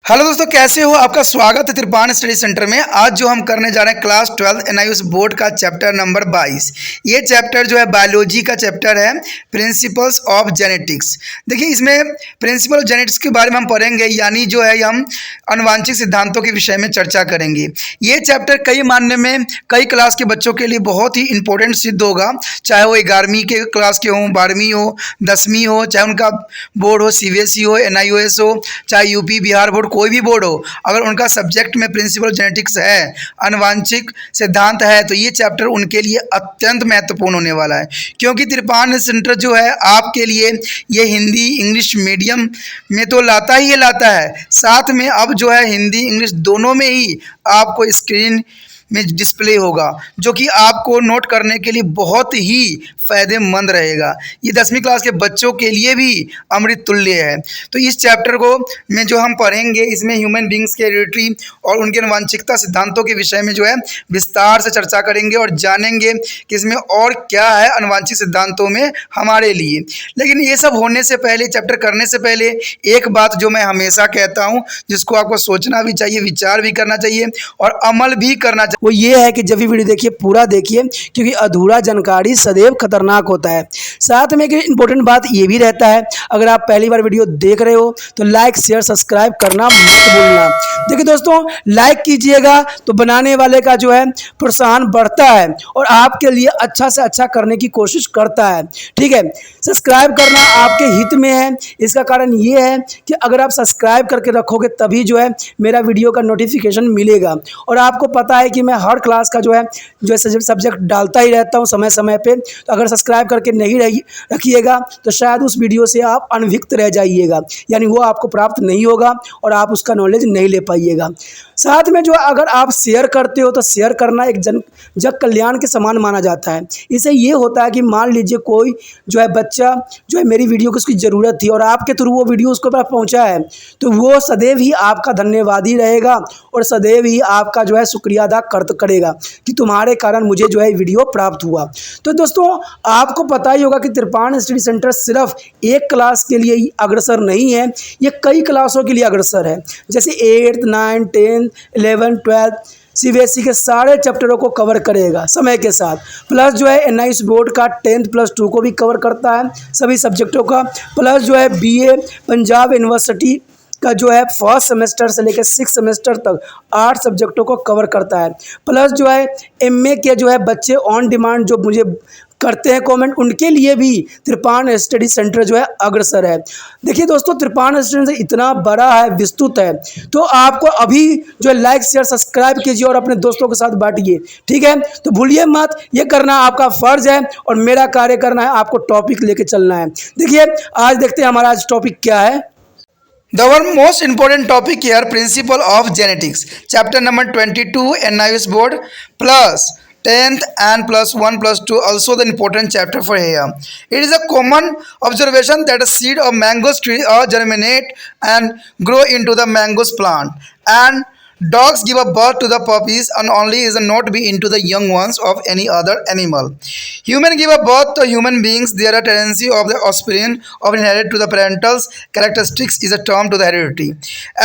Hello दोस्तों, कैसे हो? आपका स्वागत है त्रिपान स्टडी सेंटर में। आज जो हम करने जा रहे हैं क्लास 12 एनआईयूएस बोर्ड का चैप्टर नंबर 22। ये चैप्टर जो है बायोलॉजी का चैप्टर है, प्रिंसिपल्स ऑफ जेनेटिक्स। देखिए, इसमें प्रिंसिपल ऑफ जेनेटिक्स के बारे में हम पढ़ेंगे, यानी जो है हम अनुवांशिक सिद्धांतों के विषय में चर्चा करेंगे। ये चैप्टर कई मानने में कई क्लास के बच्चों के लिए बहुत ही इंपॉर्टेंट सिद्ध होगा, चाहे वो 11वीं के क्लास के हों, 12वीं हो, 10वीं हो, चाहे उनका बोर्ड हो सीबीएसई हो, एनआईओएस हो, चाहे यूपी बिहार बोर्ड कोई भी बोर्ड हो। अगर उनका सब्जेक्ट में प्रिंसिपल जेनेटिक्स है, अनुवांशिक सिद्धांत है, तो ये चैप्टर उनके लिए अत्यंत महत्वपूर्ण होने वाला है, क्योंकि त्रिपान सेंटर जो है आपके लिए ये हिंदी इंग्लिश मीडियम में तो लाता ही लाता है, साथ में अब जो है हिंदी इंग्लिश दोनों में ही आपको स्क्रीन में डिस्प्ले होगा, जो कि आपको नोट करने के लिए बहुत ही फ़ायदेमंद रहेगा। ये 10वीं क्लास के बच्चों के लिए भी अमृत तुल्य है। तो इस चैप्टर को में जो हम पढ़ेंगे, इसमें ह्यूमन बींग्स के हेरिडिटी और उनके आनुवंशिकता सिद्धांतों के विषय में जो है विस्तार से चर्चा करेंगे और जानेंगे कि इसमें और क्या है आनुवंशिक सिद्धांतों में हमारे लिए। लेकिन ये सब होने से पहले, चैप्टर करने से पहले एक बात जो मैं हमेशा कहता हूँ, जिसको आपको सोचना भी चाहिए, विचार भी करना चाहिए और अमल भी करना चाहिए, वो ये है कि जब भी वीडियो देखिए पूरा देखिए, क्योंकि अधूरा जानकारी सदैव खतरनाक होता है। साथ में एक इम्पोर्टेंट बात ये भी रहता है, अगर आप पहली बार वीडियो देख रहे हो तो लाइक शेयर सब्सक्राइब करना मत भूलना। देखिए दोस्तों, लाइक कीजिएगा तो बनाने वाले का जो है प्रोत्साहन बढ़ता है और आपके लिए अच्छा से अच्छा करने की कोशिश करता है। ठीक है, सब्सक्राइब करना आपके हित में है। इसका कारण ये है कि अगर आप सब्सक्राइब करके रखोगे तभी जो है मेरा वीडियो का नोटिफिकेशन मिलेगा। और आपको पता है कि मैं हर क्लास का जो है सब्जेक्ट डालता ही रहता हूँ समय समय पे। तो अगर सब्सक्राइब करके नहीं रखिएगा तो शायद उस वीडियो से आप अनभिज्ञ रह जाइएगा, यानी वो आपको प्राप्त नहीं होगा और आप उसका नॉलेज नहीं ले पाइएगा। साथ में जो अगर आप शेयर करते हो तो शेयर करना एक जग कल्याण के समान माना जाता है। इससे ये होता है कि मान लीजिए कोई जो है बच्चा जो है मेरी वीडियो की उसकी ज़रूरत थी और आपके थ्रू वो वीडियो उसको पास पहुँचा है, तो वो सदैव ही आपका धन्यवादी रहेगा और सदैव ही आपका जो है शुक्रिया अदा करेगा कि तुम्हारे कारण मुझे जो है वीडियो प्राप्त हुआ। तो दोस्तों, आपको पता ही होगा कि त्रिपान स्टडी सेंटर सिर्फ एक क्लास के लिए ही अग्रसर नहीं है, ये कई क्लासों के लिए अग्रसर है। जैसे 8th 9th 10th 11th 12th CBSE के सारे चैप्टरों को कवर करेगा समय के साथ। प्लस जो है एनआईयूएस बोर्ड का 10th+2 को भी कवर करता है, सभी सब्जेक्टों का। प्लस जो है बीए पंजाब यूनिवर्सिटी का जो है फर्स्ट सेमेस्टर से लेकर 6th सेमेस्टर तक 8 सब्जेक्टों को कवर करता है। प्लस जो है एमए के जो है बच्चे ऑन डिमांड जो मुझे करते हैं कमेंट, उनके लिए भी त्रिपान स्टडी सेंटर जो है अग्रसर है। देखिए दोस्तों, त्रिपान स्टडी सेंटर इतना बड़ा है, विस्तृत है, तो आपको अभी जो है लाइक शेयर सब्सक्राइब कीजिए और अपने दोस्तों के साथ बांटिए। ठीक है, तो भूलिए मत, ये करना आपका फर्ज है और मेरा कार्य करना है, आपको टॉपिक लेके चलना है। देखिए, आज देखते हैं हमारा आज टॉपिक क्या है। The one most important topic here, principle of genetics, chapter number 22 NIOS board plus 10th and +1+2, also the important chapter for here. It is a common observation that a seed of mangoes tree germinate and grow into the mangoes plant, and dogs give a birth to the puppies and only is not be into the young ones of any other animal. Human give a birth to human beings. There are tendency of the offspring of inherit to the parental characteristics is a term to the heredity.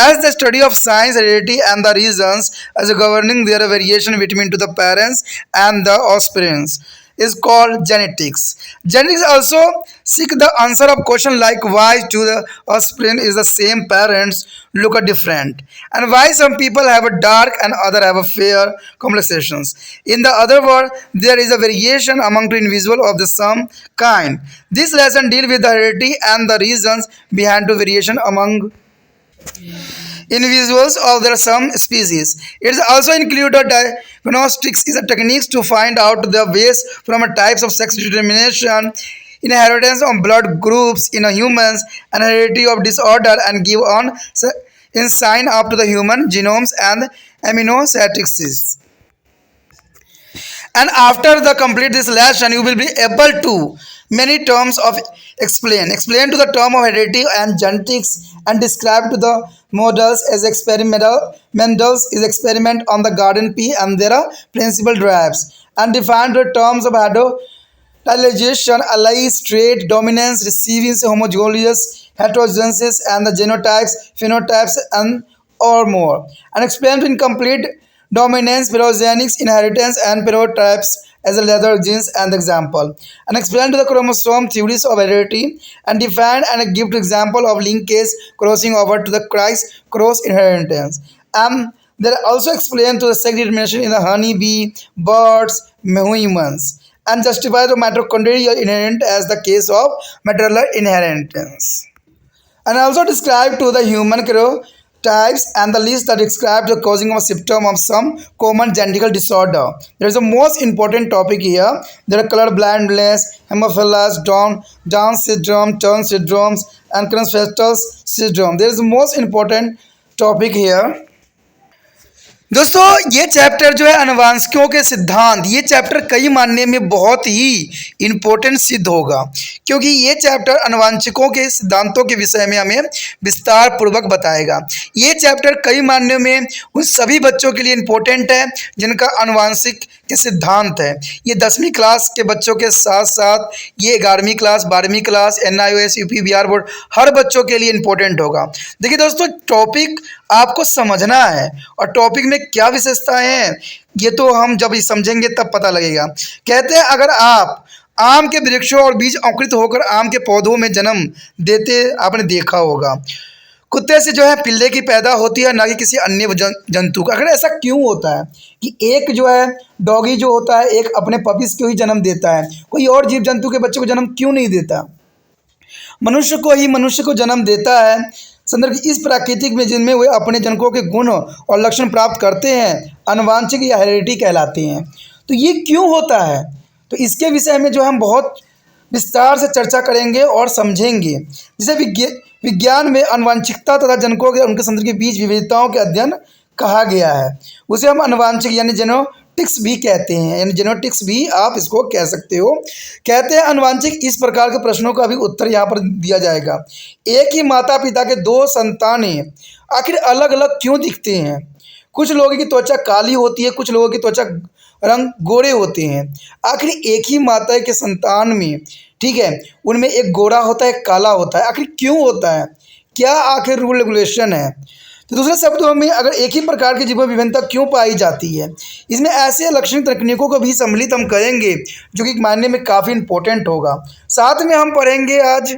As the study of science, heredity and the reasons as a governing their variation between to the parents and the offsprings is called genetics. Genetics also seek the answer of question like why to the offspring is the same parents look different, and why some people have a dark and other have a fair complexions. In the other word, there is a variation among two individuals of the same kind. This lesson deal with the heredity and the reasons behind the variation among individuals of their some species. It also included diagnostics is a techniques to find out the ways from a types of sex determination, inheritance of blood groups in a humans, and heredity of disorder, and give on in sign up to the human genomes and amino acids. And after the complete this lesson, you will be able to many terms of explain to the term of heredity and genetics, and describe to the models as Mendel's is experiment on the garden pea and their principal drives, and define the terms of heterolization, allies, trait, dominance, receiving, homologous, heterogenesis, and the genotypes, phenotypes, and or more, and explain to incomplete dominance, phylogenics, inheritance, and phenotypes as a leather genes and example, and explain to the chromosome theories of heredity, and define and give example of linkage crossing over to the cross inheritance. They also explain to the sex determination in the honeybee, birds, humans, and justify the mitochondrial inheritance as the case of maternal inheritance, and also describe to the human karyotypes and the list that describe the causing of symptom of some common genetic disorder. There is the most important topic here. There are color blindness, hemophilus, Down syndrome, Turn syndromes, and Creutzfeldt syndrome. There is the most important topic here. दोस्तों ये chapter जो है अनुवांशिकों के सिद्धांत, ये chapter कई मानने में बहुत ही इम्पोर्टेंट सिद्ध होगा, क्योंकि ये चैप्टर अनुवांशिकों के सिद्धांतों के विषय में हमें विस्तार पूर्वक बताएगा। ये चैप्टर कई मानने में उन सभी बच्चों के लिए इम्पोर्टेंट है जिनका अनुवांशिक के सिद्धांत है। ये 10वीं क्लास के बच्चों के साथ साथ ये 11वीं क्लास, 12वीं class, NIOS, UP, Bihar board हर बच्चों के लिए इम्पोर्टेंट होगा। देखिए दोस्तों, टॉपिक आपको समझना है और टॉपिक में क्या विशेषताएं हैं ये तो हम जब समझेंगे तब पता लगेगा। कहते हैं अगर आप आम के वृक्षों और बीज अंकुरित होकर आम के पौधों में जन्म देते आपने देखा होगा, कुत्ते से जो है पिल्ले की पैदा होती है ना कि किसी अन्य जंतु का। अगर ऐसा क्यों होता है कि एक जो है डॉगी जो होता है एक अपने पपीज को ही जन्म देता है, कोई और जीव जंतु के बच्चे को जन्म क्यों नहीं देता? मनुष्य को जन्म देता है संदर्भ इस प्राकृतिक में जिनमें वे अपने जनकों के गुण और लक्षण प्राप्त करते हैं, आनुवंशिक या हेरेडिटी कहलाते हैं। तो ये क्यों होता है, तो इसके विषय में जो हम बहुत विस्तार से चर्चा करेंगे और समझेंगे। जैसे विज्ञान में आनुवंशिकता तथा जनकों के उनके संदर्भ के बीच विविधताओं के अध्ययन कहा गया है, उसे हम आनुवंशिक यानी जेनेटिक्स भी कहते हैं, यानी जेनेटिक्स भी आप इसको कह सकते हो। कहते हैं आनुवंशिक इस प्रकार के प्रश्नों का भी उत्तर यहाँ पर दिया जाएगा। एक ही माता पिता के दो संतानें आखिर अलग अलग क्यों दिखते हैं? कुछ लोगों की त्वचा काली होती है, कुछ लोगों की त्वचा रंग गोरे होते हैं। आखिर एक ही माता के संतान में, ठीक है, उनमें एक गोरा होता है एक काला होता है, आखिर क्यों होता है? क्या आखिर रूल रेगुलेशन है? तो दूसरे शब्दों में अगर एक ही प्रकार की जीव विभिन्नता क्यों पाई जाती है? इसमें ऐसे लक्षणिक तकनीकों को भी सम्मिलित हम करेंगे जो कि मानने में काफ़ी इम्पोर्टेंट होगा। साथ में हम पढ़ेंगे आज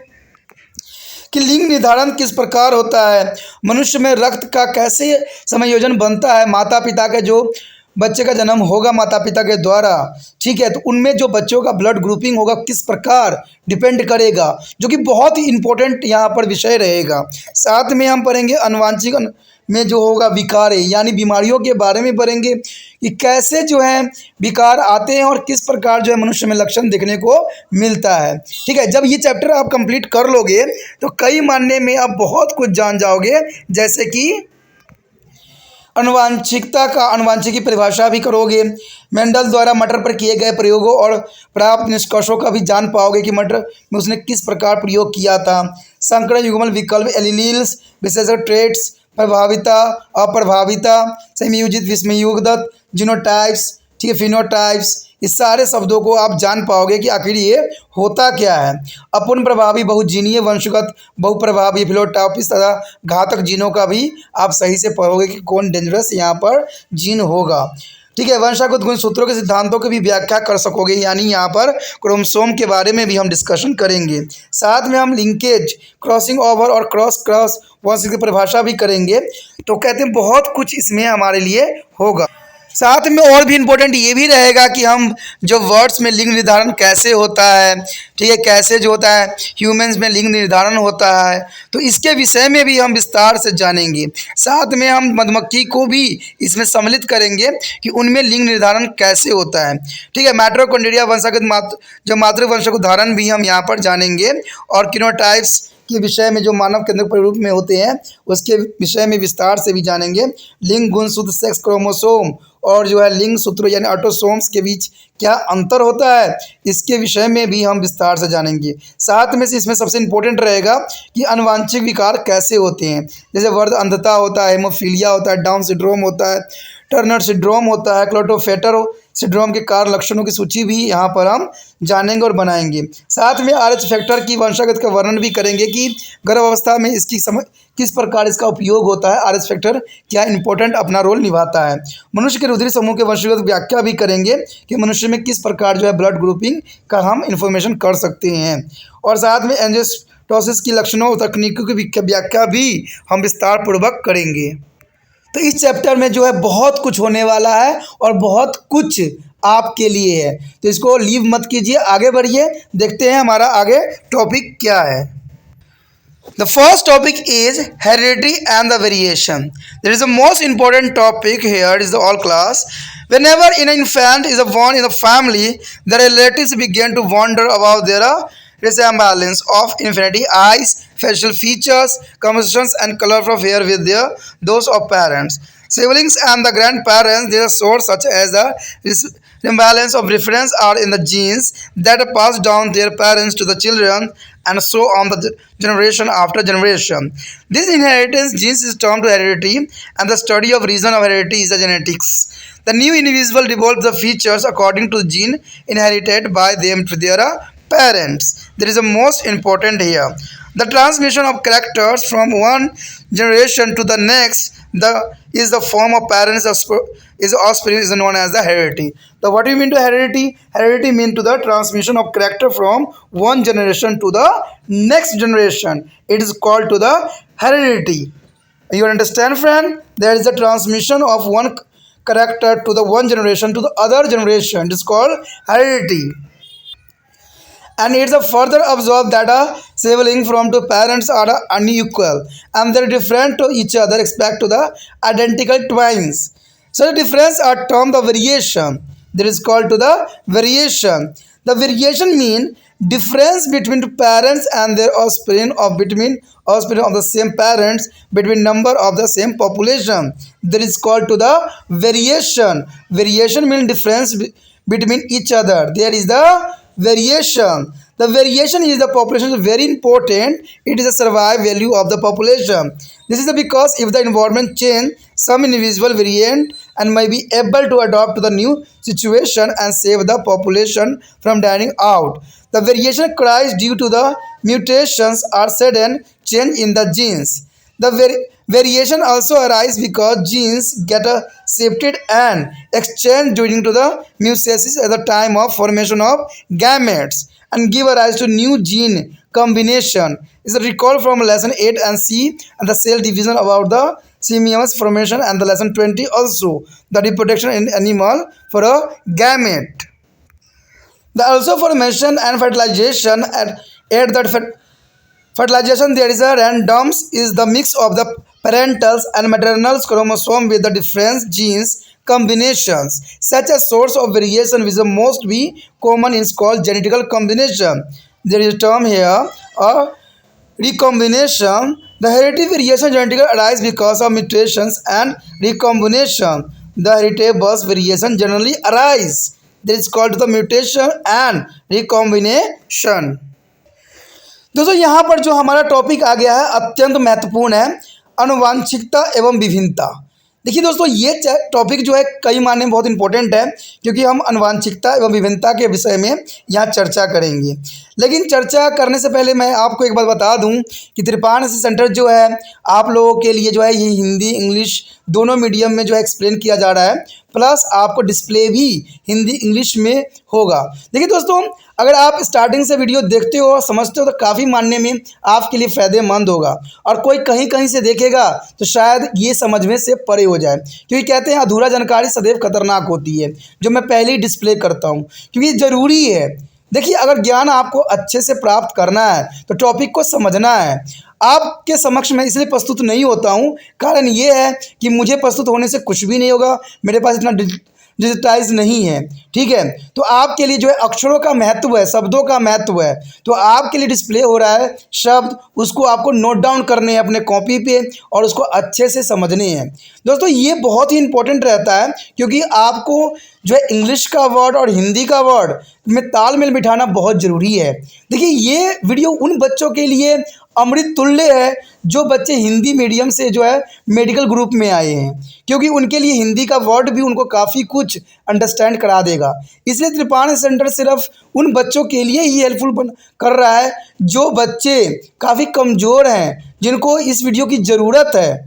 कि लिंग निर्धारण किस प्रकार होता है, मनुष्य में रक्त का कैसे समायोजन बनता है, माता पिता के जो बच्चे का जन्म होगा माता पिता के द्वारा, ठीक है, तो उनमें जो बच्चों का ब्लड ग्रुपिंग होगा किस प्रकार डिपेंड करेगा, जो कि बहुत ही इम्पोर्टेंट यहाँ पर विषय रहेगा। साथ में हम पढ़ेंगे आनुवंशिक में जो होगा विकार यानी बीमारियों के बारे में पढ़ेंगे कि कैसे जो है विकार आते हैं और किस प्रकार जो है मनुष्य में लक्षण देखने को मिलता है। ठीक है, जब ये चैप्टर आप कंप्लीट कर लोगे तो कई मानने में आप बहुत कुछ जान जाओगे, जैसे कि आनुवंशिक की परिभाषा भी करोगे, मेंडल द्वारा मटर पर किए गए प्रयोगों और प्राप्त निष्कर्षों का भी जान पाओगे कि मटर में उसने किस प्रकार प्रयोग किया था। संकरण युग्मन विकल्प एलील्स विशेषक ट्रेट्स प्रभाविता अप्रभाविता संयोजित विस्मयुक्त जीनोटाइप्स, ठीक है, फिनोटाइप्स, इस सारे शब्दों को आप जान पाओगे कि आखिर ये होता क्या है। अपूर्ण प्रभावी बहुजीनीय वंशगत बहुप्रभावी फिनोटाइप्स तथा घातक जीनों का भी आप सही से पढ़ोगे कि कौन डेंजरस यहाँ पर जीन होगा। ठीक है, वंशागत गुणसूत्रों के सिद्धांतों की भी व्याख्या कर सकोगे, यानी यहाँ पर क्रोमोसोम के बारे में भी हम डिस्कशन करेंगे। साथ में हम लिंकेज, क्रॉसिंग ओवर और क्रॉस वंश की परिभाषा भी करेंगे। तो कहते हैं बहुत कुछ इसमें हमारे लिए होगा। साथ में और भी इम्पोर्टेंट ये भी रहेगा कि हम जो वर्ड्स में लिंग निर्धारण कैसे होता है, ठीक है, कैसे जो होता है ह्यूमंस में लिंग निर्धारण होता है, तो इसके विषय में भी हम विस्तार से जानेंगे। साथ में हम मधुमक्खी को भी इसमें सम्मिलित करेंगे कि उनमें लिंग निर्धारण कैसे होता है। ठीक है, माइटोकॉन्ड्रिया वंशागत जो मातृवंश को धारण भी हम यहाँ पर जानेंगे और किनोटाइप्स के विषय में जो मानव केंद्रक रूप में होते हैं उसके विषय में विस्तार से भी जानेंगे। लिंग गुणसूत्र सेक्स क्रोमोसोम और जो है लिंग सूत्रों यानी ऑटोसोम्स के बीच क्या अंतर होता है, इसके विषय में भी हम विस्तार से जानेंगे। साथ में से इसमें सबसे इम्पोर्टेंट रहेगा कि आनुवंशिक विकार कैसे होते हैं, जैसे वर्ध अंधता होता है, हेमोफीलिया होता है, डाउन सिंड्रोम होता है, टर्नर सिंड्रोम होता है, क्लोटोफेटर सिंड्रोम के कारण लक्षणों की सूची भी यहाँ पर हम जानेंगे और बनाएंगे। साथ में RH फैक्टर की वंशागत का वर्णन भी करेंगे कि गर्भावस्था में इसकी किस प्रकार इसका उपयोग होता है, RH फैक्टर क्या इंपॉर्टेंट अपना रोल निभाता है। मनुष्य के रुधिर समूह के वंशागत व्याख्या भी करेंगे कि मनुष्य में किस प्रकार जो है ब्लड ग्रुपिंग का हम इन्फॉर्मेशन कर सकते हैं। और साथ में एंजियोस्टोसिस की लक्षणों और तकनीकों की व्याख्या भी हम विस्तार पूर्वक करेंगे। तो इस चैप्टर में जो है बहुत कुछ होने वाला है और बहुत कुछ आपके लिए है, तो इसको लीव मत कीजिए, आगे बढ़िए, देखते हैं हमारा आगे टॉपिक क्या है। The first topic is heredity and the variation. There is a most important topic here is the all class. Whenever an infant is born in a family, the relatives begin to wonder about their resemblance of infinity eyes, facial features, compositions, and color of hair with those of parents. Siblings and the grandparents, their source such as the resemblance of reference are in the genes that are passed down their parents to the children and so on the generation after generation. This inheritance genes is termed heredity, and the study of reason of heredity is the genetics. The new individual develops the features according to the gene inherited by them to their parents. There is a most important here. The transmission of characters from one generation to the next is the form of parents is offspring is known as the heredity. So what do you mean to heredity? Heredity means to the transmission of character from one generation to the next generation. It is called to the heredity. You understand, friend? There is the transmission of one character to the one generation to the other generation. It is called heredity. And it's a further observed that a sibling from two parents are unequal and they're different to each other except to the identical twins. So the difference are termed the variation. That is called to the variation. The variation mean difference between two parents and their offspring or between offspring of the same parents between number of the same population. That is called to the variation. Variation mean difference between each other. There is the variation. The variation is the population is very important. It is a survival value of the population. This is because if the environment change, some individual variant and may be able to adapt to the new situation and save the population from dying out. The variation occurs due to the mutations or sudden change in the genes. The variation also arises because genes get shifted and exchanged during to the mitosis at the time of formation of gametes and give rise to new gene combination. Is a recall from lesson 8 and C and the cell division about the semious formation and the lesson 20 also the reproduction in animal for a gamete. The also formation and fertilization at that fertilization there is a randoms is the mix of the parental and maternal chromosome with the different genes combinations. Such a source of variation which the most be common is called genetical combination. There is a term here or recombination. The hereditary variation genetically arise because of mutations and recombination. The hereditary birth variation generally arise. This is called the mutation and recombination. दोस्तों यहाँ पर जो हमारा topic आ गया है अत्यंत महत्वपूर्ण है, आनुवांशिकता एवं विभिन्नता। देखिए दोस्तों ये टॉपिक जो है कई मायने में बहुत इंपॉर्टेंट है क्योंकि हम आनुवांशिकता एवं विभिन्नता के विषय में यहाँ चर्चा करेंगे। लेकिन चर्चा करने से पहले मैं आपको एक बात बता दूं कि त्रिपाण सेंटर जो है आप लोगों के लिए जो है ये हिंदी इंग्लिश दोनों मीडियम में जो है एक्सप्लेन किया जा रहा है, प्लस आपको डिस्प्ले भी हिंदी इंग्लिश में होगा। देखिए दोस्तों अगर आप स्टार्टिंग से वीडियो देखते हो और समझते हो तो काफ़ी मानने में आपके लिए फ़ायदेमंद होगा, और कोई कहीं कहीं से देखेगा तो शायद ये समझने से परे हो जाए, क्योंकि कहते हैं अधूरा जानकारी सदैव खतरनाक होती है, जो मैं पहले ही डिस्प्ले करता हूँ क्योंकि ज़रूरी है। देखिए अगर ज्ञान आपको अच्छे से प्राप्त करना है तो टॉपिक को समझना है। आपके समक्ष मैं इसलिए प्रस्तुत नहीं होता हूँ, कारण ये है कि मुझे प्रस्तुत होने से कुछ भी नहीं होगा, मेरे पास इतना डिजिटाइज नहीं है, ठीक है। तो आपके लिए जो है अक्षरों का महत्व है, शब्दों का महत्व है, तो आपके लिए डिस्प्ले हो रहा है शब्द, उसको आपको नोट डाउन करने हैं अपने कॉपी पे और उसको अच्छे से समझने हैं। दोस्तों ये बहुत ही इंपॉर्टेंट रहता है क्योंकि आपको जो है इंग्लिश का वर्ड और हिंदी का वर्ड में तालमेल बिठाना बहुत ज़रूरी है। देखिए ये वीडियो उन बच्चों के लिए अमृत तुल्य है जो बच्चे हिंदी मीडियम से जो है मेडिकल ग्रुप में आए हैं, क्योंकि उनके लिए हिंदी का वर्ड भी उनको काफ़ी कुछ अंडरस्टैंड करा देगा। इसलिए त्रिपाण सेंटर सिर्फ उन बच्चों के लिए ही हेल्पफुल कर रहा है जो बच्चे काफ़ी कमज़ोर हैं, जिनको इस वीडियो की ज़रूरत है।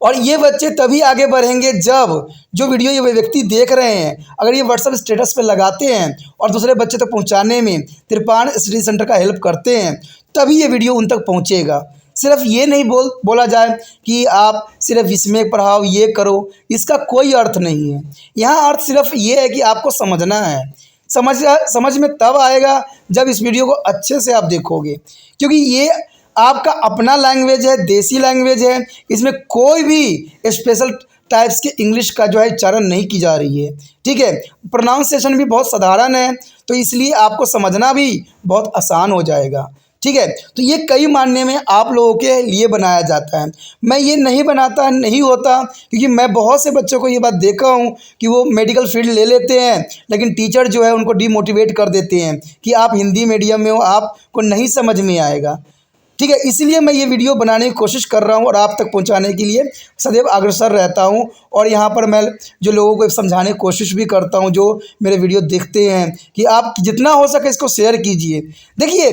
और ये बच्चे तभी आगे बढ़ेंगे जब जो वीडियो ये व्यक्ति देख रहे हैं अगर ये व्हाट्सएप स्टेटस पे लगाते हैं और दूसरे बच्चे तक पहुंचाने में त्रिपाण स्टडी सेंटर का हेल्प करते हैं, तभी ये वीडियो उन तक पहुंचेगा। सिर्फ ये नहीं बोला जाए कि आप सिर्फ इसमें पढ़ाओ, ये करो, इसका कोई अर्थ नहीं है। यहाँ अर्थ सिर्फ ये है कि आपको समझना है। समझ में तब आएगा जब इस वीडियो को अच्छे से आप देखोगे, क्योंकि ये आपका अपना लैंग्वेज है, देसी लैंग्वेज है। इसमें कोई भी स्पेशल टाइप्स के इंग्लिश का जो है चरण नहीं की जा रही है, ठीक है। प्रोनाउंसिएशन भी बहुत साधारण है, तो इसलिए आपको समझना भी बहुत आसान हो जाएगा, ठीक है। तो ये कई मायने में आप लोगों के लिए बनाया जाता है। मैं ये नहीं बनाता नहीं होता, क्योंकि मैं बहुत से बच्चों को ये बात देखा हूँ कि वो मेडिकल फील्ड ले लेते हैं, लेकिन टीचर जो है उनको डीमोटिवेट कर देते हैं कि आप हिंदी मीडियम में हो, आपको नहीं समझ में आएगा, ठीक है। इसलिए मैं ये वीडियो बनाने की कोशिश कर रहा हूँ और आप तक पहुँचाने के लिए सदैव अग्रसर रहता हूँ। और यहाँ पर मैं जो लोगों को समझाने की कोशिश भी करता हूँ जो मेरे वीडियो देखते हैं, कि आप जितना हो सके इसको शेयर कीजिए। देखिए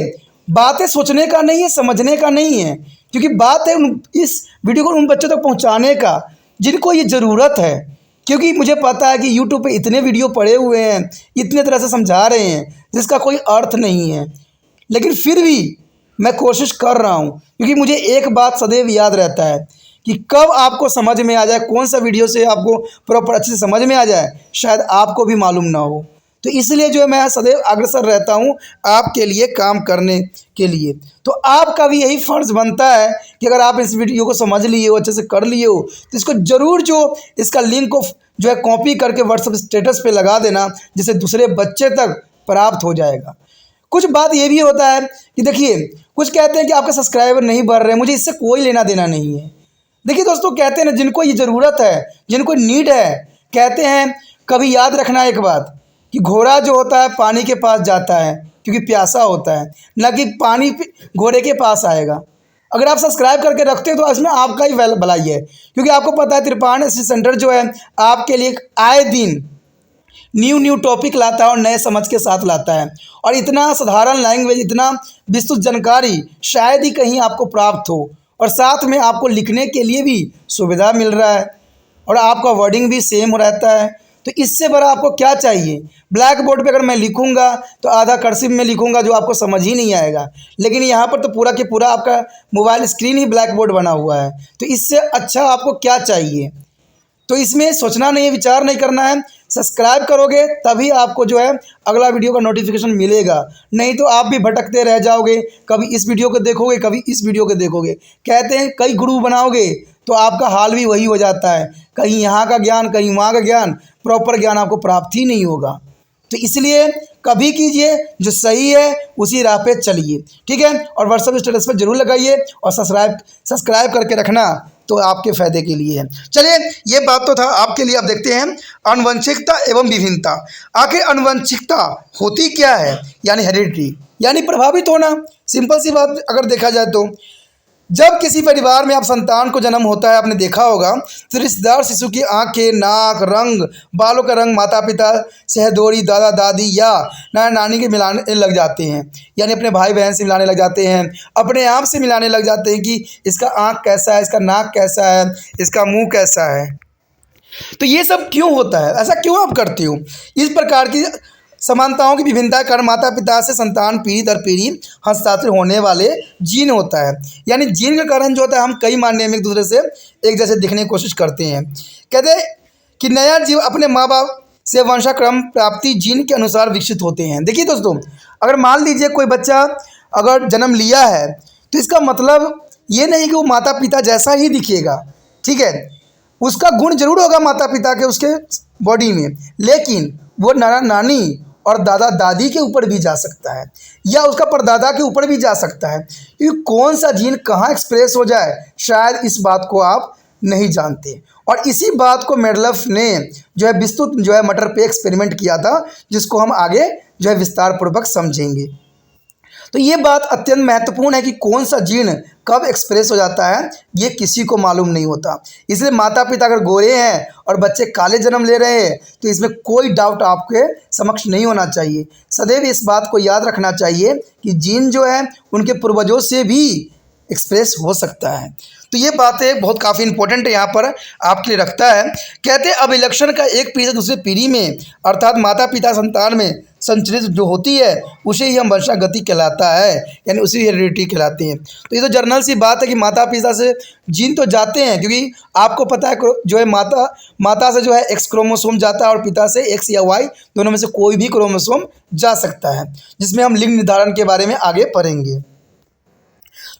बातें सोचने का नहीं है, समझने का नहीं है, क्योंकि बात है इस वीडियो को उन बच्चों तक पहुँचाने का जिनको ये ज़रूरत है। क्योंकि मुझे पता है कि यूट्यूब पे इतने वीडियो पड़े हुए हैं, इतने तरह से समझा रहे हैं जिसका कोई अर्थ नहीं है, लेकिन फिर भी मैं कोशिश कर रहा हूँ, क्योंकि मुझे एक बात सदैव याद रहता है कि कब आपको समझ में आ जाए, कौन सा वीडियो से आपको प्रॉपर अच्छे से समझ में आ जाए, शायद आपको भी मालूम ना हो। तो इसलिए जो है मैं सदैव अग्रसर रहता हूँ आपके लिए काम करने के लिए। तो आपका भी यही फ़र्ज़ बनता है कि अगर आप इस वीडियो को समझ लिए हो, अच्छे से कर लिए हो, तो इसको ज़रूर जो इसका लिंक को जो है कॉपी करके व्हाट्सएप स्टेटस पे लगा देना, जिससे दूसरे बच्चे तक प्राप्त हो जाएगा। कुछ बात ये भी होता है कि देखिए कुछ कहते हैं कि आपके सब्सक्राइबर नहीं बढ़ रहे हैं, मुझे इससे कोई लेना देना नहीं है। देखिए दोस्तों, कहते हैं ना, जिनको ये ज़रूरत है, जिनको नीड है, कहते हैं कभी याद रखना एक बात कि घोड़ा जो होता है पानी के पास जाता है क्योंकि प्यासा होता है, ना कि पानी घोड़े के पास आएगा। अगर आप सब्सक्राइब करके रखते हैं तो इसमें आपका ही भलाई है, क्योंकि आपको पता है त्रिपाण स्टडी सेंटर जो है आपके लिए आए दिन न्यू टॉपिक लाता है और नए समझ के साथ लाता है। और इतना साधारण लैंग्वेज, इतना विस्तृत जानकारी शायद ही कहीं आपको प्राप्त हो, और साथ में आपको लिखने के लिए भी सुविधा मिल रहा है और आपका वर्डिंग भी सेम रहता है। तो इससे बड़ा आपको क्या चाहिए। ब्लैक बोर्ड पे अगर मैं लिखूंगा तो आधा कर्सिव में लिखूंगा जो आपको समझ ही नहीं आएगा, लेकिन यहाँ पर तो पूरा के पूरा आपका मोबाइल स्क्रीन ही ब्लैक बोर्ड बना हुआ है। तो इससे अच्छा आपको क्या चाहिए। तो इसमें सोचना नहीं है, विचार नहीं करना है। सब्सक्राइब करोगे तभी आपको जो है अगला वीडियो का नोटिफिकेशन मिलेगा, नहीं तो आप भी भटकते रह जाओगे, कभी इस वीडियो को देखोगे, कभी इस वीडियो को देखोगे। कहते हैं कई गुरु बनाओगे तो आपका हाल भी वही हो जाता है, कहीं यहाँ का ज्ञान कहीं वहाँ का ज्ञान, प्रॉपर ज्ञान आपको प्राप्त ही नहीं होगा। तो इसलिए कभी कीजिए जो सही है उसी राह पे चलिए, ठीक है। और व्हाट्सएप स्टेटस पर जरूर लगाइए और सब्सक्राइब करके रखना, तो आपके फ़ायदे के लिए है। चलिए ये बात तो था आपके लिए। अब देखते हैं आनुवंशिकता एवं विभिन्नता। आखिर आनुवंशिकता होती क्या है, यानी हेरिडिटी, यानी प्रभावित होना। सिंपल सी बात अगर देखा जाए तो जब किसी परिवार में आप संतान को जन्म होता है, आपने देखा होगा, तो रिश्तेदार शिशु की आंखें, नाक, रंग, बालों का रंग माता पिता, सहदोरी, दादा दादी या नाना नानी के मिलाने लग जाते हैं, यानी अपने भाई बहन से मिलाने लग जाते हैं, अपने आप से मिलाने लग जाते हैं कि इसका आँख कैसा है, इसका नाक कैसा है, इसका मुँह कैसा है। तो ये सब क्यों होता है, ऐसा क्यों आप करते हो। इस प्रकार की समानताओं की विभिन्नता के कारण माता पिता से संतान पीढ़ी दर पीढ़ी हस्तांतरित होने वाले जीन होता है। यानी जीन के कारण जो होता है हम कई मायने में एक दूसरे से एक जैसे दिखने की कोशिश करते हैं। कहते हैं कि नया जीव अपने माँ बाप से वंशाक्रम प्राप्ति जीन के अनुसार विकसित होते हैं। देखिए दोस्तों, अगर मान लीजिए कोई बच्चा अगर जन्म लिया है तो इसका मतलब ये नहीं कि वो माता पिता जैसा ही दिखेगा, ठीक है। उसका गुण जरूर होगा माता पिता के उसके बॉडी में, लेकिन वो नाना नानी और दादा दादी के ऊपर भी जा सकता है या उसका परदादा के ऊपर भी जा सकता है। क्योंकि कौन सा जीन कहाँ एक्सप्रेस हो जाए शायद इस बात को आप नहीं जानते। और इसी बात को मेडलफ ने जो है विस्तृत जो है मटर पे एक्सपेरिमेंट किया था, जिसको हम आगे जो है विस्तार पूर्वक समझेंगे। तो ये बात अत्यंत महत्वपूर्ण है कि कौन सा जीन कब एक्सप्रेस हो जाता है ये किसी को मालूम नहीं होता। इसलिए माता पिता अगर गोरे हैं और बच्चे काले जन्म ले रहे हैं तो इसमें कोई डाउट आपके समक्ष नहीं होना चाहिए। सदैव इस बात को याद रखना चाहिए कि जीन जो है उनके पूर्वजों से भी एक्सप्रेस हो सकता है। तो ये बातें बहुत काफ़ी इंपॉर्टेंट यहाँ पर आपके लिए रखता है। कहते हैं अभिलक्षण का एक पीढ़ी से दूसरे पीढ़ी में अर्थात माता पिता संतान में संचरित जो होती है उसे ही हम वंशागति कहलाता है, यानी उसी हेरिडिटी कहलाते हैं। तो ये तो जर्नल सी बात है कि माता पिता से जीन तो जाते हैं, क्योंकि आपको पता है जो है माता से जो है एक्स क्रोमोसोम जाता है और पिता से एक्स या वाई दोनों में से कोई भी क्रोमोसोम जा सकता है, जिसमें हम लिंग निर्धारण के बारे में आगे पढ़ेंगे।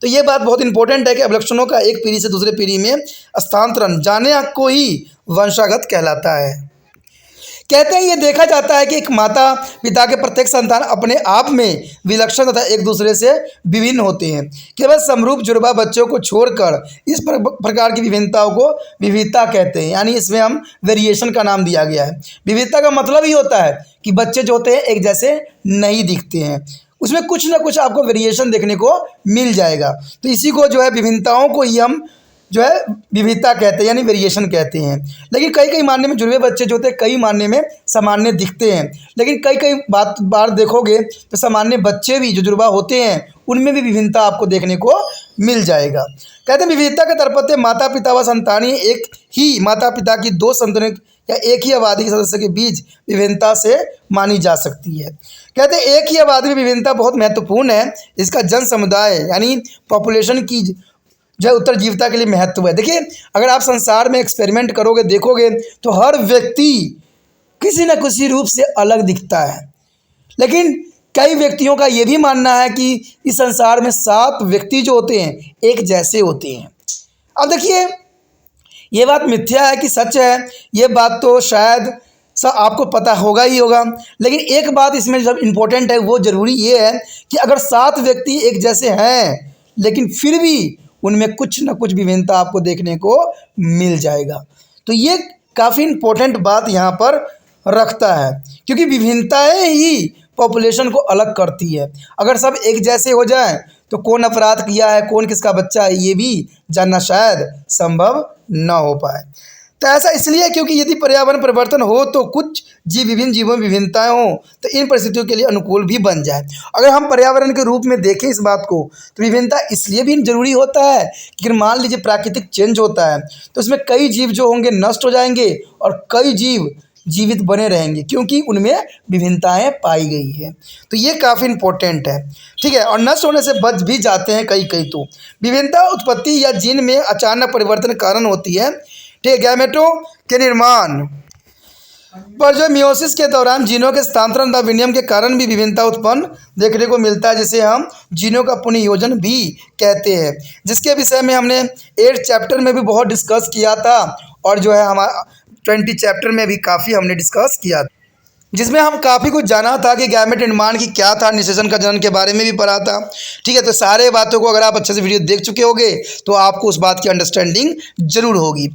तो ये बात बहुत इंपॉर्टेंट है कि अभिलक्षणों का एक पीढ़ी से दूसरे पीढ़ी में स्थानांतरण जाने को ही वंशागत कहलाता है। कहते हैं ये देखा जाता है कि एक माता पिता के प्रत्येक संतान अपने आप में विलक्षण तथा एक दूसरे से विभिन्न होते हैं। केवल समरूप जुड़वा बच्चों को छोड़कर इस प्रकार की विभिन्नताओं को विविधता कहते हैं, यानी इसमें हम वेरिएशन का नाम दिया गया है। विविधता का मतलब ही होता है कि बच्चे जो होते हैं एक जैसे नहीं दिखते हैं, उसमें कुछ ना कुछ आपको वेरिएशन देखने को मिल जाएगा। तो इसी को जो है विभिन्नताओं को ही हम जो है विविधता कहते हैं, यानी वेरिएशन कहते हैं। लेकिन कई मानने में जुड़वे बच्चे जो होते हैं कई मानने में सामान्य दिखते हैं, लेकिन कई बार देखोगे तो सामान्य बच्चे भी जो जुड़वा होते हैं उनमें भी विभिन्नता आपको देखने को मिल जाएगा। कहते हैं विविधता के तरपत्य माता पिता व संतानी एक ही माता पिता की दो संतानों या एक ही आबादी के सदस्य के बीच विभिन्नता से मानी जा सकती है। कहते हैं एक ही आबादी में विभिन्नता बहुत महत्वपूर्ण है। इसका जन समुदाय यानी पॉपुलेशन की जो है उत्तरजीविता के लिए महत्व है। देखिए अगर आप संसार में एक्सपेरिमेंट करोगे देखोगे तो हर व्यक्ति किसी न किसी रूप से अलग दिखता है, लेकिन कई व्यक्तियों का ये भी मानना है कि इस संसार में 7 व्यक्ति जो होते हैं एक जैसे होते हैं। अब देखिए ये बात मिथ्या है कि सच है, ये बात तो शायद आपको पता होगा ही होगा, लेकिन एक बात इसमें जब इम्पोर्टेंट है वो ज़रूरी ये है कि अगर 7 व्यक्ति एक जैसे हैं लेकिन फिर भी उनमें कुछ न कुछ विभिन्नता आपको देखने को मिल जाएगा। तो ये काफ़ी इम्पोर्टेंट बात यहाँ पर रखता है, क्योंकि विभिन्नताएं ही पॉपुलेशन को अलग करती है। अगर सब एक जैसे हो जाए तो कौन अपराध किया है, कौन किसका बच्चा है, ये भी जानना शायद संभव न हो पाए। तो ऐसा इसलिए क्योंकि यदि पर्यावरण परिवर्तन हो तो कुछ विभिन्न जीवों में विभिन्नताएं हों तो इन परिस्थितियों के लिए अनुकूल भी बन जाए। अगर हम पर्यावरण के रूप में देखें इस बात को तो विभिन्नता इसलिए भी जरूरी होता है कि मान लीजिए प्राकृतिक चेंज होता है तो इसमें कई जीव जो होंगे नष्ट हो जाएंगे और कई जीव जीवित बने रहेंगे, क्योंकि उनमें विभिन्नताएं पाई गई है। तो ये काफ़ी इम्पोर्टेंट है, ठीक है। और नष्ट होने से बच भी जाते हैं कई तो विभिन्नता उत्पत्ति या जीन में अचानक परिवर्तन कारण होती है, ठीक है। गैमेटों के निर्माण पर जो मियोसिस के दौरान जीनों के स्थानांतरण व विनिमय के कारण भी विभिन्नता उत्पन्न देखने को मिलता है, जिसे हम जीनों का पुनर्योजन भी कहते हैं, जिसके विषय में हमने 8 चैप्टर में भी बहुत डिस्कस किया था और जो है हमारा 20 चैप्टर में भी काफ़ी हमने डिस्कस किया, जिसमें हम काफ़ी कुछ जाना था कि गैमेट निर्माण की क्या था, निषेचन का जनन के बारे में भी पढ़ा था, ठीक है। तो सारे बातों को अगर आप अच्छे से वीडियो देख चुके होंगे तो आपको उस बात की अंडरस्टैंडिंग जरूर होगी।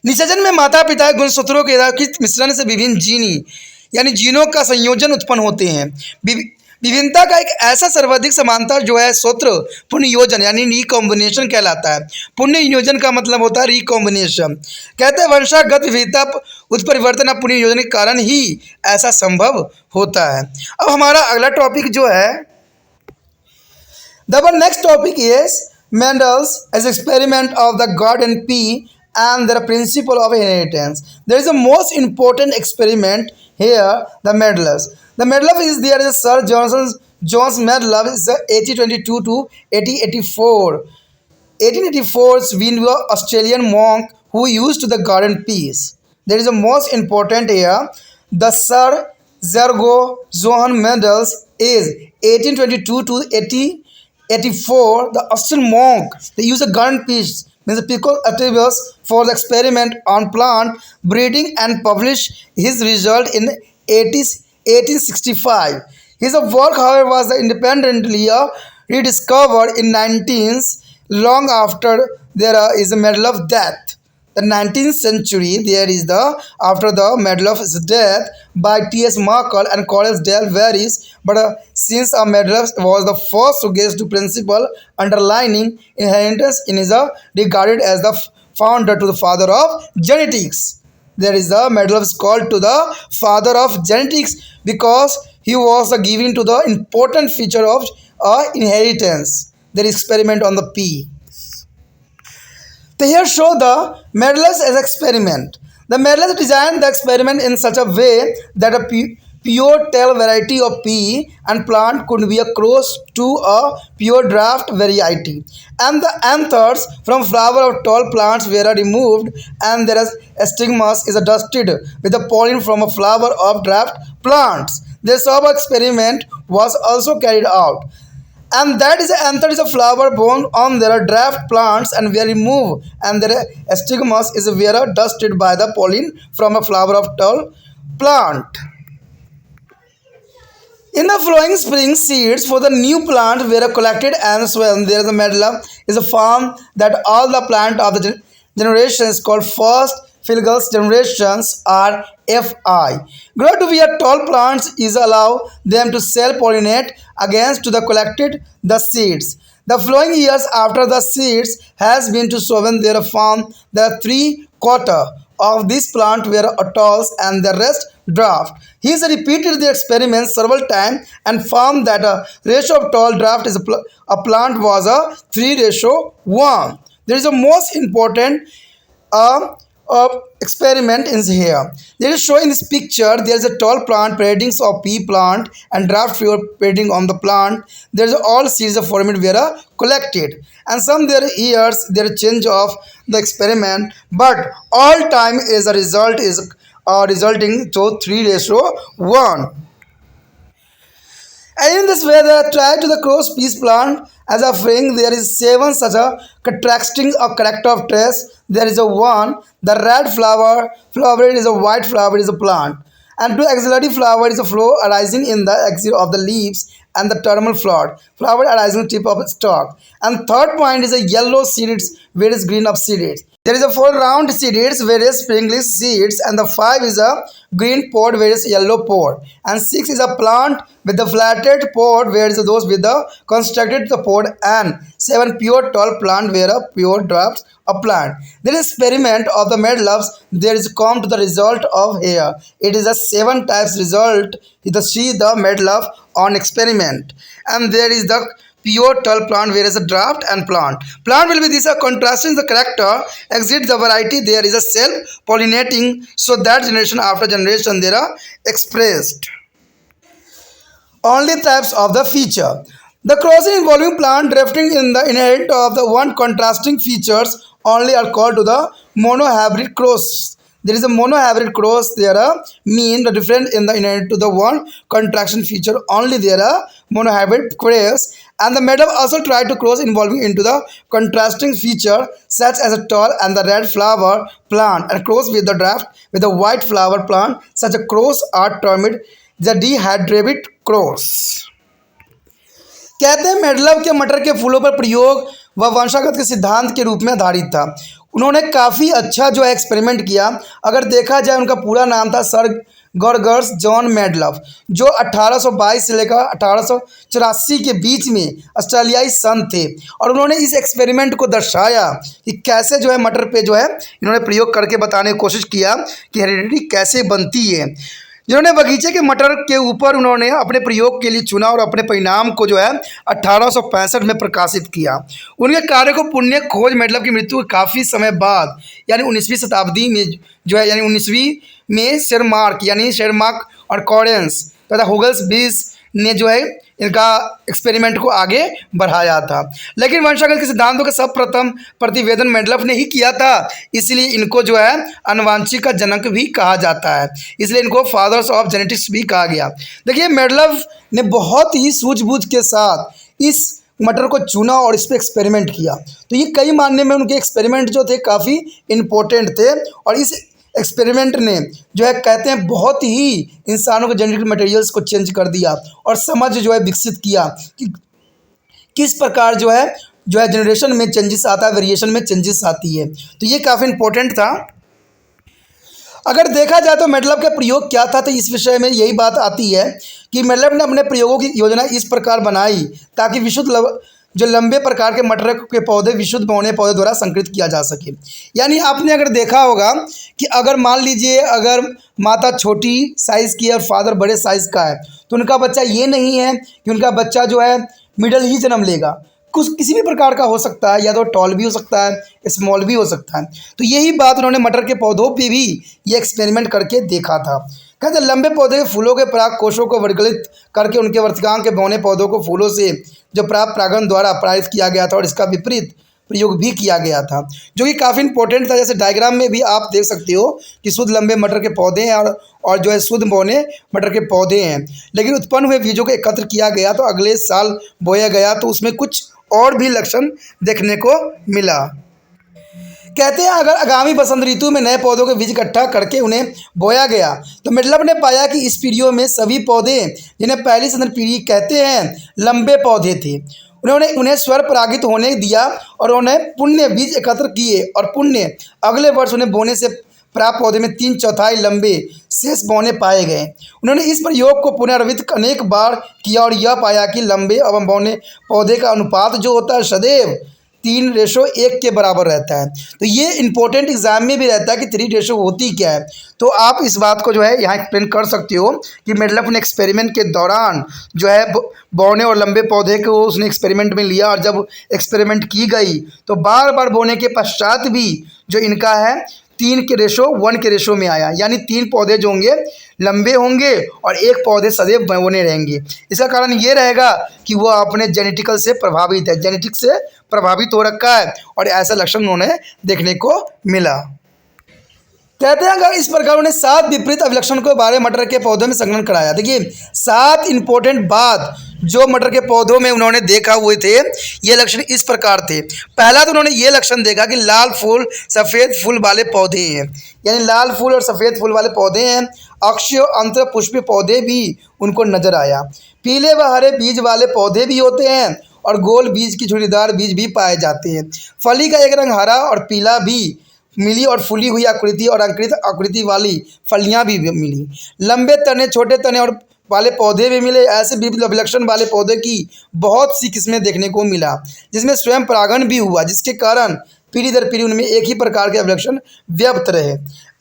निषेचन में माता पिता गुणसूत्रों के मिश्रण से विभिन्न जीनी यानी जीनों का संयोजन उत्पन्न होते हैं। विभिन्नता का एक ऐसा सर्वाधिक समानता जो है सूत्र पुनर्योजन यानी रिकॉम्बिनेशन कहलाता है। पुनर्योजन का मतलब होता है रिकॉम्बिनेशन। कहते हैं वंशागत विविधता उत्परिवर्तन या पुनर्योजन के कारण ही ऐसा संभव होता है। अब हमारा अगला टॉपिक जो है the next topic is Mendel's as experiment of the garden pea and their principle of inheritance. There is a most important experiment here, the Mendel's. The Mendel's is there is Sir John Mendel's is 1822 to 1884. 1884's Windsor Australian monk who used the garden peas. There is a most important here. The Sir John Mendel's is 1822 to 1884. The Australian monk they use a garden peas means Pico Atreus for the experiment on plant breeding and published his result in 1865. His work, however, was independently rediscovered in 19th, long after there is a Mendel's death. the 19th century, there is the after the Medloff's death by T.S. Markle and Collins Dale varies, but since Medloff was the first to guess to principle underlining inheritance in is regarded as the founder to the father of genetics. There is the Medloff is called to the father of genetics because he was giving to the important feature of inheritance. There is experiment on the P. So here show the Medloff as experiment. The Medloff designed the experiment in such a way that a pure tail variety of pea and plant could be a cross to a pure draft variety, and the anthers from flower of tall plants were removed, and their stigmas is dusted with the pollen from a flower of draft plants. This experiment was also carried out, and that is the anther is a flower borne on their draft plants and were removed, and their stigmas is were dusted by the pollen from a flower of tall plant. In the flowing spring, seeds for the new plant were collected and sown. There is a Medloff is a farm that all the plant of the generations called first Filgals generations are FI. Grow to be a tall plants is allow them to self-pollinate against to the collected the seeds. The following years after the seeds has been to sown their farm, the 3/4 of this plant were atolls and the rest draft. He has repeated the experiment several times and found that a ratio of tall draft is a plant was a 3:1. There is a most important experiment in here. There is showing this picture. There is a tall plant, paradings of pea plant and draft fuel parading on the plant. There is all seeds of formation were collected, and some there years there change of the experiment, but all time is a result is resulting to 3:1. And in this way, they try to the cross piece plant as a frame. There is 7 such a contrasting of character of trace. There is a 1. The red flower is a white flower is a plant. And 2 axillary flower is a flow arising in the axil of the leaves and the terminal flower arising tip of stalk. And third point is a yellow seeds, whereas green of seeds. There is a 4 round seeds, whereas springless seeds, and the 5 is a green pod, whereas yellow pod, and 6 is a plant with the flatted pod, whereas those with the constructed the pod, and 7 pure tall plant where a pure drafts a plant. There is experiment of the Medloffs. There is come to the result of here. It is a 7 types result. You see the Medloff on experiment, and there is the pure tall plant where is a draft and plant will be this contrasting the character exit the variety. There is a self pollinating, so that generation after generation they are expressed. Only types of the feature. The crossing involving plant drafting in the inherit of the one contrasting features only are called to the monohybrid cross. There is a monohybrid cross. There are mean the different in the inherit to the one contraction feature only. There are monohybrid cross, and the Medloff also tried to cross involving into the contrasting feature such as a tall and the red flower plant and cross with the draft with the white flower plant. Such a cross are termed the dihybrid cross. कहते हैं मेडलव के मटर के फूलों पर प्रयोग व वंशागत के सिद्धांत के रूप में आधारित था. उन्होंने काफ़ी अच्छा जो है एक्सपेरिमेंट किया. अगर देखा जाए उनका पूरा नाम था सर गॉर्गस जॉन मेडलव, जो 1822 से लेकर 1884 के बीच में ऑस्ट्रेलियाई संत थे, और उन्होंने इस एक्सपेरिमेंट को दर्शाया कि कैसे जो है मटर पे जो है इन्होंने प्रयोग करके बताने की कोशिश किया कि हेरिडिटी कैसे बनती है. जिन्होंने बगीचे के मटर के ऊपर उन्होंने अपने प्रयोग के लिए चुना और अपने परिणाम को जो है 1865 में प्रकाशित किया. उनके कार्य को पुण्य खोज मेडलव की मृत्यु के काफ़ी समय बाद यानी 19वीं शताब्दी में जो है यानी 19वीं में शेरमार्क और कॉरेंस तथा हुगल्स बीस ने जो है इनका एक्सपेरिमेंट को आगे बढ़ाया था. लेकिन वंशागत के सिद्धांतों का सर्वप्रथम प्रतिवेदन मेडलव ने ही किया था, इसलिए इनको जो है आनुवंशिक का जनक भी कहा जाता है, इसलिए इनको फादर्स ऑफ जेनेटिक्स भी कहा गया. देखिए मेडलव ने बहुत ही सूझबूझ के साथ इस मटर को चुना और इस पर एक्सपेरिमेंट किया. तो ये कई मानने में उनके एक्सपेरिमेंट जो थे काफ़ी इम्पोर्टेंट थे, और इस एक्सपेरिमेंट ने जो है कहते हैं बहुत ही इंसानों के जेनेटिक मटेरियल्स को चेंज कर दिया और समझ जो है विकसित किया कि किस प्रकार जो है जो है जनरेशन में चेंजेस आता है, वेरिएशन में चेंजेस आती है। तो ये काफ़ी इंपॉर्टेंट था। अगर देखा जाए तो मेडलव का प्रयोग क्या था, तो इस विषय में यही बात आती है कि मेडलव ने अपने प्रयोगों की योजना इस प्रकार बनाई ताकि जो लंबे प्रकार के मटर के पौधे विशुद्ध बौने पौधे द्वारा संकरित किया जा सके। यानी आपने अगर देखा होगा कि अगर मान लीजिए अगर माता छोटी साइज़ की है और फादर बड़े साइज़ का है, तो उनका बच्चा ये नहीं है कि उनका बच्चा जो है मिडल ही जन्म लेगा, कुछ किसी भी प्रकार का हो सकता है, या तो टॉल भी हो सकता है, स्मॉल भी हो सकता है। तो यही बात उन्होंने मटर के पौधों पे भी ये एक्सपेरिमेंट करके देखा था। कहते लंबे पौधे के फूलों के पराग कोशों को वर्गलित करके उनके वर्तिकांग के बौने पौधों को फूलों से जो प्राप्त परागण द्वारा पारित किया गया था और इसका विपरीत प्रयोग भी किया गया था, जो कि काफ़ी इंपॉर्टेंट था। जैसे डायग्राम में भी आप देख सकते हो कि शुद्ध लंबे मटर के पौधे हैं और जो है शुद्ध बौने मटर के पौधे हैं, लेकिन उत्पन्न हुए बीजों को एकत्र किया गया तो अगले साल बोया गया तो उसमें कुछ और भी लक्षण देखने को मिला। कहते हैं अगर आगामी बसंत ऋतु में नए पौधों के बीज इकट्ठा करके उन्हें बोया गया तो मेडलव ने पाया कि इस पीढ़ियों में सभी पौधे जिन्हें पहली संकर पीढ़ी कहते हैं लंबे पौधे थे। उन्होंने उन्हें स्वर परागित होने दिया और उन्हें पुण्य बीज एकत्र किए और पुण्य अगले वर्ष उन्हें बोने से प्राप्त पौधे में 3/4 लंबे शेष बौने पाए गए। उन्होंने इस प्रयोग को पुनरावृत्त अनेक बार किया और यह पाया कि लंबे एवं बौने पौधे का अनुपात जो होता है सदैव 3:1 के बराबर रहता है। तो ये इंपॉर्टेंट एग्जाम में भी रहता है कि 3 होती क्या है। तो आप इस बात को जो है यहाँ एक्सप्लेन कर सकते हो कि मेडलव ने एक्सपेरिमेंट के दौरान जो है बौने और लंबे पौधे को उसने एक्सपेरिमेंट में लिया और जब एक्सपेरिमेंट की गई तो बार बार बोने के पश्चात भी जो इनका है 3:1 के रेशो में आया, यानी 3 पौधे जो होंगे लंबे होंगे और 1 पौधे सदैव बौने रहेंगे। इसका कारण ये रहेगा कि वो अपने जेनेटिकल से प्रभावित है, जेनेटिक से प्रभावित हो रखा है और ऐसा लक्षण उन्हें देखने को मिला। कहते हैं अगर इस प्रकार उन्हें 7 विपरीत अभिलक्षण के बारे मटर के पौधों में संकलन कराया। देखिए 7 इंपॉर्टेंट बात जो मटर के पौधों में उन्होंने देखा हुए थे, ये लक्षण इस प्रकार थे। पहला तो उन्होंने ये लक्षण देखा कि लाल फूल सफ़ेद फूल वाले पौधे हैं, यानी लाल फूल और सफ़ेद फूल वाले पौधे हैं। अक्षीय अंतर पुष्पीय पौधे भी उनको नजर आया। पीले व हरे बीज वाले पौधे भी होते हैं और गोल बीज की झुर्रीदार बीज भी पाए जाते हैं। फली का एक रंग हरा और पीला भी मिली और फूली हुई आकृति और अंकुरित आकृति वाली फलियां भी मिली। लंबे तने छोटे तने और वाले पौधे भी मिले। ऐसे विविध अभिलक्षण वाले पौधे की बहुत सी किस्में देखने को मिला, जिसमें स्वयं परागण भी हुआ, जिसके कारण पीढ़ी दर पीढ़ी उनमें एक ही प्रकार के अभिलक्षण व्याप्त रहे।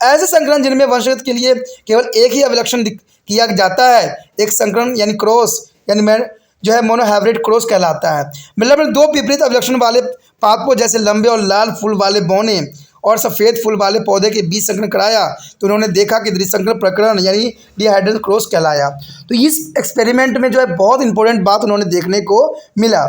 ऐसे संकरण जिनमें वंशगत के लिए केवल एक ही अभिलक्षण किया जाता है, एक संकरण यानी क्रॉस यानी जो है मोनोहाइब्रिड क्रॉस कहलाता है। मतलब 2 विपरीत अभिलक्षण वाले पादपों जैसे लंबे और लाल फूल वाले बौने और सफ़ेद फूल वाले पौधे के बीच संकरण कराया तो उन्होंने देखा कि द्विसंकरण प्रकरण यानी डिहाइड्रल क्रॉस कहलाया। तो इस एक्सपेरिमेंट में जो है बहुत इंपॉर्टेंट बात उन्होंने देखने को मिला